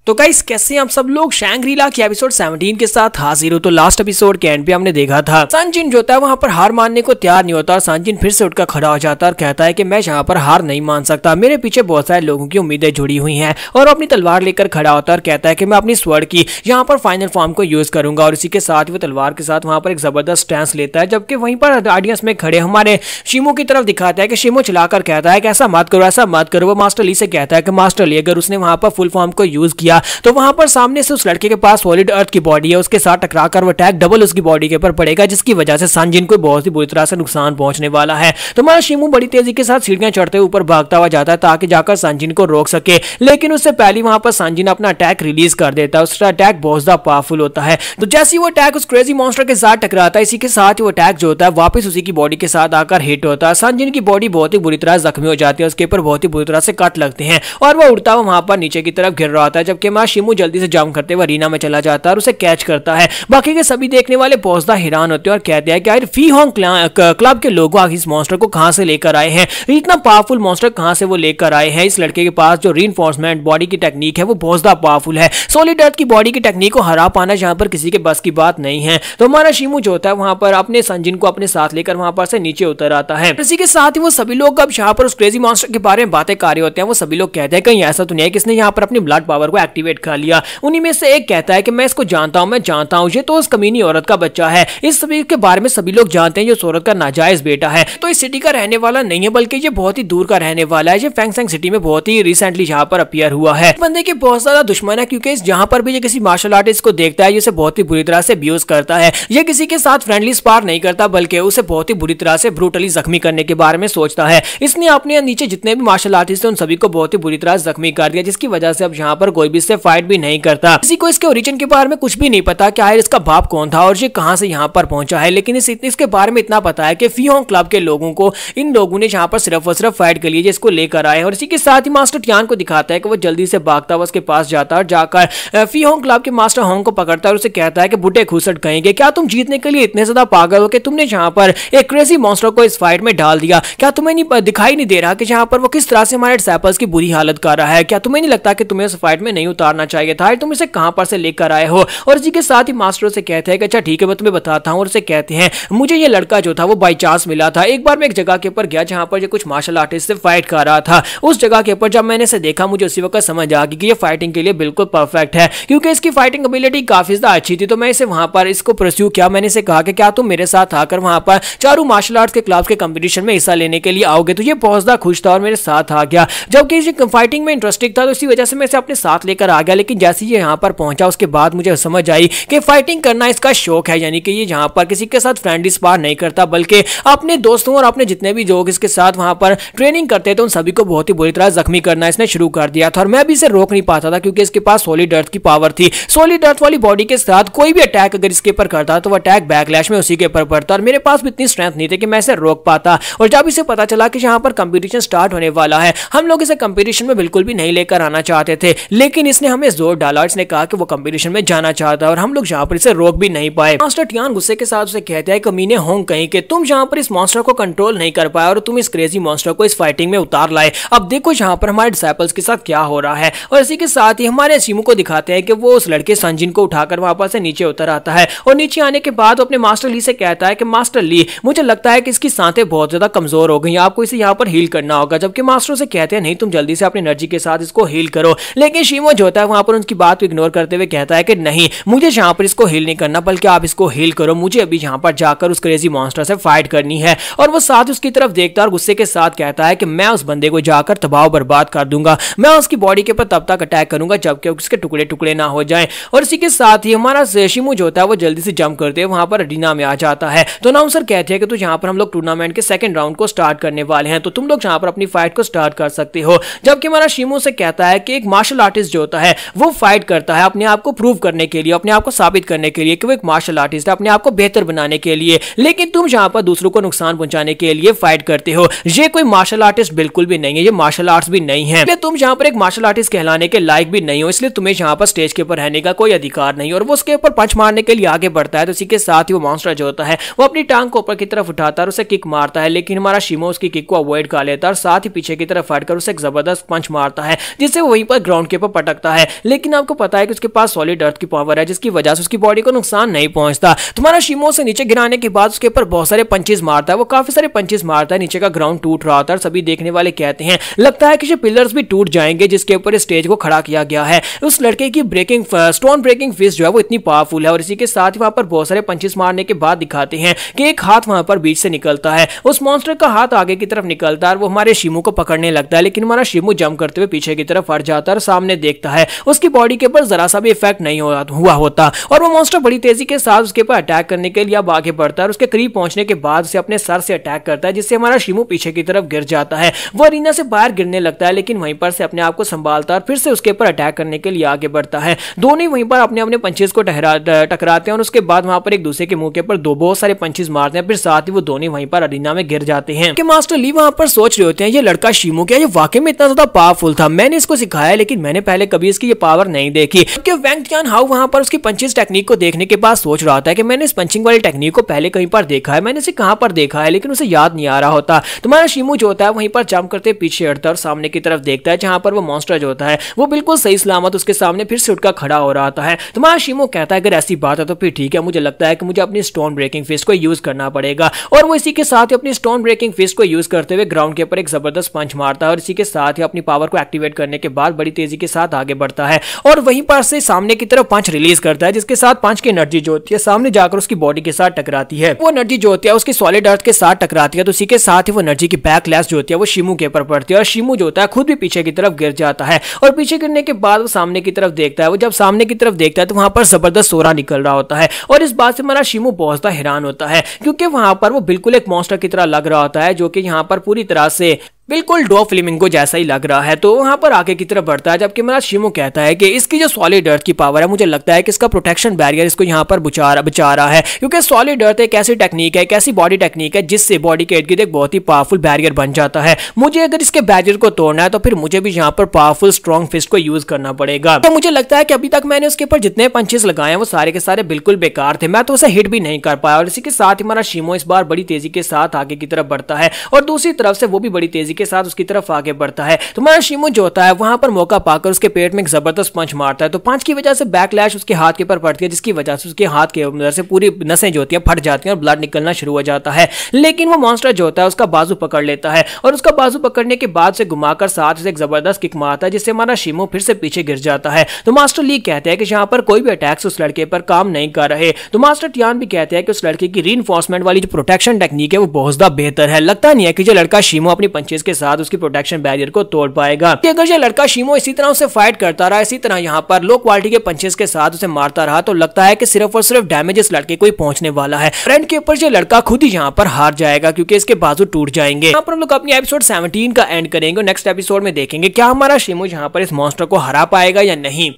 तो गाइस कैसे आप सब लोग शैंग्रीला के एपिसोड 17 के साथ हाजिर हो। तो लास्ट एपिसोड के एंड पे हमने देखा था सनजिन जो होता है वहां पर हार मानने को तैयार नहीं होता और सनजिन फिर से उठकर खड़ा हो जाता है और कहता है कि मैं यहाँ पर हार नहीं मान सकता, मेरे पीछे बहुत सारे लोगों की उम्मीदें जुड़ी हुई हैं। और अपनी तलवार लेकर खड़ा होता है और कहता है कि मैं अपनी स्वर्ड की यहाँ पर फाइनल फॉर्म को यूज करूंगा। और इसी के साथ वो तलवार के साथ वहां पर एक जबरदस्त स्टैंस लेता है, जबकि वहीं पर ऑडियंस में खड़े हमारे शिमो की तरफ दिखाता है कि शिमो चलाकर कहता है कि ऐसा मत करो, ऐसा मत करो। वो मास्टर ली से कहता है कि मास्टर ली अगर उसने वहां पर फुल फॉर्म को यूज किया तो वहां पर सामने से उस लड़के के पास सॉलिड अर्थ की बॉडी है, उसके साथ टकराकर वो अटैक डबल उसकी बॉडी के ऊपर पड़ेगा, जिसकी वजह से सनजिन को बहुत ही बुरी तरह से नुकसान पहुंचने वाला है। तो हमारा शिमो बड़ी तेजी के साथ सीढ़ियां चढ़ते हुए ऊपर भागता हुआ जाता है ताकि जाकर सनजिन को रोक सके, लेकिन उससे पहले वहां पर सनजिन अपना अटैक रिलीज कर देता है। उसका अटैक बहुत ज्यादा पावरफुल होता है। तो जैसे वो अटैक उस क्रेजी मॉन्स्टर के साथ टकराता है, इसी के साथ वो अटैक जो होता है वापस उसी की बॉडी के साथ आकर हिट होता है। सनजिन की बॉडी बहुत ही बुरी तरह जख्मी हो जाती है, उसके ऊपर बहुत ही बुरी तरह से कट लगते हैं और वो उड़ता हुआ वहां पर नीचे की तरफ गिर रहा होता है, जबकि हमारा शिमो जल्दी से जंप करते हुए अरीना में चला जाता है और उसे कैच करता है। बाकी के सभी देखने वाले बहुत ज्यादा हैरान होते हैं और कहते हैं कि यार फी होंग क्लब के लोग इस मॉन्स्टर को कहां से लेकर आए हैं, इतना पावरफुल मॉन्स्टर कहां से वो लेकर आए हैं। इस लड़के के पास जो रीइंफोर्समेंट बॉडी की टेक्निक है वो बहुत ज्यादा पावरफुल है। सॉलिड अर्थ की बॉडी की टेक्निक को हरा पाना जहां पर किसी के बस की बात नहीं है। तो हमारा शिमो जो होता है वहां पर अपने सनजिन को अपने साथ लेकर वहां पर से नीचे उतर आता है। इसी के साथ ही वो सभी लोग अब यहाँ पर उस क्रेजी मॉन्स्टर के बारे में बातें कर रहे होते हैं। वो सभी लोग कहते हैं कहीं ऐसा तो नहीं है किसने यहाँ पर अपनी ब्लड पावर को एक्टिवेट कर लिया। उन्हीं में से एक कहता है कि मैं इसको जानता हूं, मैं जानता हूं, ये तो उस कमीनी औरत का बच्चा है। इस सभी के बारे में सभी लोग जानते हैं, ये उस औरत का नाजायज बेटा है। तो इस सिटी का रहने वाला नहीं है बल्कि ये बहुत ही दूर का रहने वाला है। ये फैंगसेंग सिटी में बहुत ही रिसेंटली यहाँ पर अपीयर हुआ है। बंदे के बहुत ज्यादा दुश्मन है क्योंकि जहां पर भी ये किसी मार्शल आर्टिस्ट को देखता है ये उसे बहुत ही बुरी तरह से अब्यूज करता है। ये किसी के साथ फ्रेंडली स्पार नहीं करता बल्कि उसे बहुत ही बुरी तरह से ब्रूटली जख्मी करने के बारे में सोचता है। इसने अपने नीचे जितने भी मार्शल आर्टिस्ट हैं उन सभी को बहुत ही बुरी तरह जख्मी कर दिया, जिसकी वजह से अब यहाँ पर कोई भी इससे फाइट भी नहीं करता। किसी को इसके ओरिजिन के बारे में कुछ भी नहीं पता कि आखिर इसका बाप कौन था और ये कहां से यहाँ पर पहुंचा है, लेकिन इसके बारे में इतना पता है कि फी होंग क्लब के लोगों को इन लोगों ने यहाँ पर सिर्फ और सिर्फ फाइट के लिए इसको लेकर आए। और इसी के साथ ही मास्टर टियान को दिखाता है कि वो जल्दी से भागता हुआ उसके पास जाता है और जाकर फी होंग क्लब के मास्टर होंग को पकड़ता है और उसे कहता है कि बुढ़े खुसट कहेंगे, क्या तुम जीतने के लिए इतने ज्यादा पागल हो कि तुमने यहाँ पर एक क्रेजी मॉन्स्टर को इस फाइट में डाल दिया? क्या तुम्हें नहीं दिखाई नहीं दे रहा कि यहाँ पर वो किस तरह से हमारे डिसाइपल्स की बुरी हालत कर रहा है? क्या तुम्हें नहीं लगता कि तुम्हें उस फाइट में नहीं उतारना चाहिए था? तुम इसे कहां पर से लेकर आए हो? और इसी के साथ ही मास्टर से कहते हैं कि अच्छा ठीक है मैं तुम्हें बताता हूं। और उसे कहते हैं मुझे ये लड़का जो था वो बाई चांस मिला था। एक बार मैं एक जगह के ऊपर गया जहां पर ये कुछ मार्शल आर्टिस्ट से फाइट कर रहा था। उस जगह के ऊपर जब मैंने इसे देखा मुझे उसी वक्त समझ आ गई कि ये फाइटिंग के लिए बिल्कुल परफेक्ट है क्योंकि इसकी फाइटिंग एबिलिटी काफी ज्यादा अच्छी थी। तो मैं इसे वहां पर इसको परस्यू किया। मैंने इसे कहा कि क्या तुम मेरे साथ आकर वहां पर चारों मार्शल आर्ट्स के क्लब के कंपटीशन में हिस्सा लेने के लिए आओगे? तो ये बहुत ज्यादा खुश था और मेरे साथ आ गया। जबकि ये फाइटिंग में इंटरेस्टिंग था तो इसी वजह से मैं इसे अपने साथ लेकर आ गया। लेकिन जैसे ये यहाँ पर पहुंचा उसके बाद मुझे समझ आई कि फाइटिंग करना इसका शौक है, यानी कि ये यहाँ पर किसी के साथ फ्रेंडली स्पार नहीं करता बल्कि अपने दोस्तों और अपने जितने भी लोग इसके साथ वहां पर ट्रेनिंग करते थे उन सभी को बहुत ही बुरी तरह जख्मी करना इसने शुरू कर दिया था। और मैं भी इसे रोक नहीं पाता था क्योंकि इसके पास सॉलिड अर्थ की पावर थी। सॉलिड अर्थ वाली बॉडी के साथ कोई भी अटैक अगर इसके ऊपर करता तो वो अटैक बैकलैश में उसी के ऊपर पड़ता और मेरे पास भी इतनी स्ट्रेंथ नहीं थी कि मैं इसे रोक पाता। और जब इसे पता चला कि यहाँ पर कंपटीशन स्टार्ट होने वाला है, हम लोग इसे कंपटीशन में बिल्कुल भी नहीं लेकर आना चाहते थे, लेकिन इसने हमें जोर डाला। इसने कहा कि वो कंपटीशन में जाना चाहता है और हम लोग यहाँ पर इसे रोक भी नहीं पाए। मास्टर टियान गुस्से के साथ उसे कहते हैं कमीने होंग कहीं के तुम यहाँ पर इस मॉन्स्टर को कंट्रोल नहीं कर पाए और तुम इस क्रेजी मॉन्स्टर को इस फाइटिंग में उतार लाए। अब देखो यहाँ पर हमारे डिसाइपल्स के साथ क्या हो रहा है। और इसी के साथ ही हमारे शिमो को दिखाते हैं कि वो उस लड़के सनजिन को उठाकर वहां पर से नीचे उतर आता है और नीचे आने के बाद अपने मास्टर ली से कहता है कि मास्टर ली मुझे लगता है कि इसकी सांसें बहुत ज्यादा कमजोर हो गई, आपको इसे यहाँ पर हील करना होगा। जबकि मास्टर से कहते हैं नहीं तुम जल्दी से अपनी एनर्जी के साथ इसको हील करो। लेकिन शिमो जो होता है वहां पर उनकी बात को इग्नोर करते हुए कहता है कि नहीं मुझे यहाँ पर इसको हील नहीं करना बल्कि आप इसको हील करो, मुझे अभी यहाँ पर जाकर उस क्रेजी मॉन्स्टर से फाइट करनी है। और वो साथ उसकी तरफ देखता है और गुस्से के साथ कहता है कि मैं उस बंदे को जाकर तबाह बर्बाद कर दूंगा, मैं उसकी बॉडी के ऊपर तब तक अटैक करूंगा जब कि उसके टुकड़े टुकड़े ना हो जाएं। और इसी के साथ ही हमारा शिमो जो होता है वो जल्दी से जंप करते हुए वहां पर अरीना में आ जाता है। तो अनाउंसर कहते हैं कि तो यहाँ पर हम लोग टूर्नामेंट के सेकंड राउंड को स्टार्ट करने वाले हैं, तो तुम लोग यहाँ पर अपनी फाइट को स्टार्ट कर सकते हो। जबकि हमारा शिमो से कहता है कि एक मार्शल आर्टिस्ट जो होता है वो फाइट करता है अपने आप को प्रूव करने के लिए, अपने आप को साबित करने के लिए कि वो एक मार्शल आर्टिस्ट है, अपने आप को बेहतर बनाने के लिए। लेकिन तुम यहाँ पर दूसरों को नुकसान पहुंचाने के लिए फाइट करते हो। ये कोई मार्शल आर्टिस्ट बिल्कुल भी नहीं है, ये मार्शल आर्ट्स भी नहीं है, इसलिए तुम यहाँ पर एक मार्शल आर्टिस्ट कहलाने के लायक भी नहीं हो, इसलिए तुम्हें यहाँ पर स्टेज के ऊपर रहने का कोई अधिकार नहीं। और वो उसके ऊपर पंच मारने के लिए आगे बढ़ता है। तो इसी के साथ ही वो मॉन्स्टर जो होता है वो अपनी टांग को ऊपर की तरफ उठाता है और उसे किक मारता है, लेकिन हमारा शिमो उसकी किक को अवॉइड कर लेता है और साथ ही पीछे की तरफ फटकर उसे एक जबरदस्त पंच मारता है जिससे वो वहीं पर ग्राउंड के ऊपर पटक सकता है, लेकिन आपको पता है कि उसके पास सॉलिड अर्थ की पावर है जिसकी वजह से उसकी बॉडी को नुकसान नहीं पहुंचता। तुम्हारा शिमो से नीचे गिराने के बाद उसके ऊपर बहुत सारे पंचेस मारता है, वो काफी सारे पंचेस मारता है, नीचे का ग्राउंड टूट रहा होता है। सभी देखने वाले कहते हैं लगता है कि ये पिलर्स भी टूट जाएंगे जिसके ऊपर स्टेज को खड़ा किया गया है। उस लड़के की ब्रेकिंग स्टोन ब्रेकिंग फिस्ट जो है वो इतनी पावरफुल है, और इसी के साथ ही वहां पर बहुत सारे पंचेस मारने के बाद दिखाते हैं कि एक हाथ वहां पर बीच से निकलता है। उस मॉन्स्टर का हाथ आगे की तरफ निकलता है और वो हमारे शिमो को पकड़ने लगता है, लेकिन हमारा शिमो जंप करते हुए पीछे की तरफ हट जाता है और सामने देखता है उसकी बॉडी के ऊपर जरा सा भी इफेक्ट नहीं हुआ होता, और वो मॉन्स्टर बड़ी तेजी के साथ उसके ऊपर अटैक करने के लिए अब आगे बढ़ता है और उसके करीब पहुंचने के बाद उसे अपने सर से अटैक करता है, जिससे हमारा शिमो पीछे की तरफ गिर जाता है। वो अरीना से बाहर गिरने लगता है, लेकिन वहीं पर से अपने आप को संभालता है और फिर से उसके ऊपर अटैक करने के लिए आगे बढ़ता है। दोनों वहीं पर अपने अपने पंचेस को टकराते हैं और उसके बाद वहां पर एक दूसरे के मुंह के ऊपर बहुत सारे पंचेस मारते हैं, फिर साथ ही वो दोनों वहीं पर अरीना में गिर जाते हैं। कि मास्टर ली वहां पर सोच रहे होते हैं ये लड़का शिमो क्या ये वाकई में इतना ज्यादा पावरफुल था, मैंने इसको सिखाया लेकिन मैंने पहले कभी इसकी ये पावर नहीं देखी। वैंग टियान हाउ वहां पर उसकी पंचिंग टेक्निक को देखने के बाद सोच रहा था कि मैंने इस पंचिंग वाली टेक्निक को पहले कहीं पर देखा है, मैंने इसे कहां पर देखा है, लेकिन उसे याद नहीं आ रहा होता। तुम्हारा शिमो जो होता है वहीं पर जंप करते पीछे हटता है और सामने की तरफ देखता है जहां पर वो मॉन्स्टर जो होता है वो बिल्कुल सही सलामत उसके सामने फिर से उठकर खड़ा हो रहा है। तुम्हारा शिमो कहता है अगर ऐसी बात है तो फिर ठीक है, मुझे लगता है कि मुझे अपनी स्टोन ब्रेकिंग फिस्ट को यूज करना पड़ेगा, और वो इसी के साथ ही अपनी स्टोन ब्रेकिंग फिस्ट को यूज करते हुए ग्राउंड के ऊपर एक जबरदस्त पंच मारता है और इसी के साथ ही अपनी पावर को एक्टिवेट करने के बाद बड़ी तेजी के साथ आगे बढ़ता है और वहीं पर से सामने की तरफ पंच रिलीज करता है, जिसके साथ पंच की एनर्जी जो होती है सामने जाकर उसकी बॉडी के साथ टकराती है। वो एनर्जी जो होती है उसकी सॉलिड अर्थ के साथ टकराती है, तो इसी के साथ ही वो एनर्जी की बैकलैश जो होती है वो शिमो के ऊपर पड़ती है और शिमो जो होता है खुद भी पीछे की तरफ गिर जाता है, और पीछे गिरने के बाद वो सामने की तरफ देखता है। वो जब सामने की तरफ देखता है तो वहां पर जबरदस्त सोरा निकल रहा होता है, और इस बात से हमारा शिमो बहुत ज्यादा हैरान होता है क्योंकि वहां पर वो बिल्कुल एक मॉन्स्टर की तरह लग रहा होता है, जो कि यहाँ पर पूरी तरह से बिल्कुल डो फ्लेमिंगो जैसा ही लग रहा है। तो वहां पर आगे की तरफ बढ़ता है, जबकि मेरा शिमो कहता है कि इसकी जो सॉलिड अर्थ की पावर है मुझे लगता है कि इसका प्रोटेक्शन बैरियर इसको यहाँ पर बचा रहा है, क्योंकि सॉलिड अर्थ एक ऐसी टेक्निक है, एक ऐसी बॉडी टेक्निक है जिससे बॉडी के इर्द गिर्द एक बहुत ही पावरफुल बैरियर बन जाता है। मुझे अगर इसके बैरियर को तोड़ना है तो फिर मुझे भी यहाँ पर पावरफुल स्ट्रॉन्ग फिस्ट को यूज करना पड़ेगा। तो मुझे लगता है कि अभी तक मैंने उसके ऊपर जितने पंचेस लगाए हैं वो सारे के सारे बिल्कुल बेकार थे, मैं तो उसे हिट भी नहीं कर पाया। और इसी के साथ ही हमारा शिमो इस बार बड़ी तेजी के साथ आगे की तरफ बढ़ता है और दूसरी तरफ से वो भी बड़ी तेजी के साथ उसकी तरफ आगे बढ़ता है। तो हमारा शिमो जो होता है वहां पर मौका पाकर उसके पेट में एक जबरदस्त पंच मारता है, तो पंच की वजह से बैकलैश उसके हाथ के ऊपर पड़ती है, जिसकी वजह से उसके हाथ के अंदर से पूरी नसें जो होती हैं फट जाती हैं और ब्लड निकलना शुरू हो जाता है। लेकिन वो मॉन्स्टर जो होता है उसका बाजू पकड़ लेता है और उसका बाजू पकड़ने के बाद से घुमाकर साथ से एक जबरदस्त किक मारता है, जिससे हमारा शिमो फिर से पीछे गिर जाता है। तो मास्टर ली कहते हैं कि यहाँ पर कोई भी अटैक्स उस लड़के पर काम नहीं कर रहे। तो मास्टर टियान भी कहते हैं कि उस लड़के की रीइंफोर्समेंट वाली जो प्रोटेक्शन टेक्निक है वो बहुत ज्यादा बेहतर है। लगता नहीं है कि जो लड़का शिमो अपनी पंचेस के साथ उसकी प्रोटेक्शन बैरियर को तोड़ पाएगा। कि अगर ये लड़का शिमो इसी तरह उसे फाइट करता रहा, इसी तरह यहाँ पर लो क्वालिटी के पंचेस के साथ उसे मारता रहा, तो लगता है कि सिर्फ और सिर्फ डैमेज इस लड़के को ही पहुंचने वाला है। फ्रेंड के ऊपर ये लड़का खुद ही यहाँ पर हार जाएगा क्योंकि इसके बाजू टूट जाएंगे। यहाँ पर हम लोग अपनी एपिसोड 17 का एंड करेंगे। नेक्स्ट एपिसोड में देखेंगे क्या हमारा शिमो यहाँ पर इस मॉन्स्टर को हरा पाएगा या नहीं।